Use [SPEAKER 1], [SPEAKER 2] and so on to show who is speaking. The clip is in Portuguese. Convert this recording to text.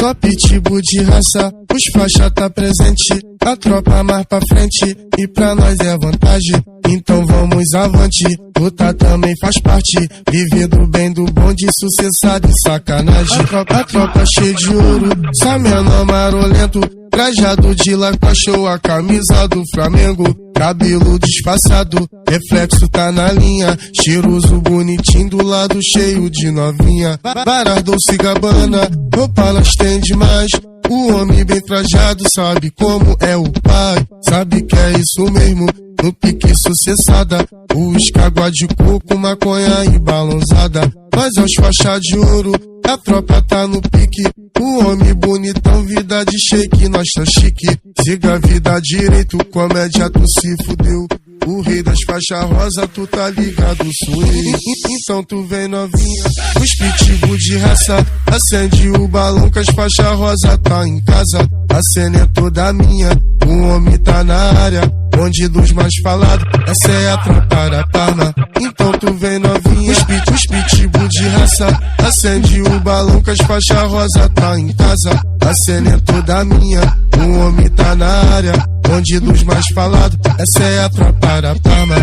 [SPEAKER 1] Só pitbull de raça, os faixa tá presente. A tropa mais pra frente, e pra nós é vantagem. Então vamos avante, luta também faz parte. Viver do bem, do bom, de sucesso de sacanagem. A tropa cheia de ouro, só menor marolento. Trajado de Lacoste ou a camisa do Flamengo. Cabelo disfarçado, reflexo tá na linha. Cheiroso, bonitinho, do lado cheio de novinha. Varas Dolce & Gabbana, roupa elas tem demais. O homem bem trajado sabe como é o pai. Sabe que é isso mesmo, no pique sucessada. Os água de coco, maconha e balãozada. Mas aos faixa de ouro, a tropa tá no pique. O homem bonitão, vida de shake, nós tá chique. Siga a vida direito, comédia tu se fudeu. O rei das faixas rosa, tu tá ligado, sou eu. Então tu vem novinha, os pitbull de raça. Acende o balão que as faixas rosa tá em casa. A cena é toda minha, o homem tá na área. Bonde dos mais falados, essa é a tropa da Parma. Então tu vem novinha, os pitbull de raça. Acende o balão que as faixas rosa tá em casa. A cena é toda minha, o homem tá na área. Bonde dos mais falados, essa é a tropa da Parma.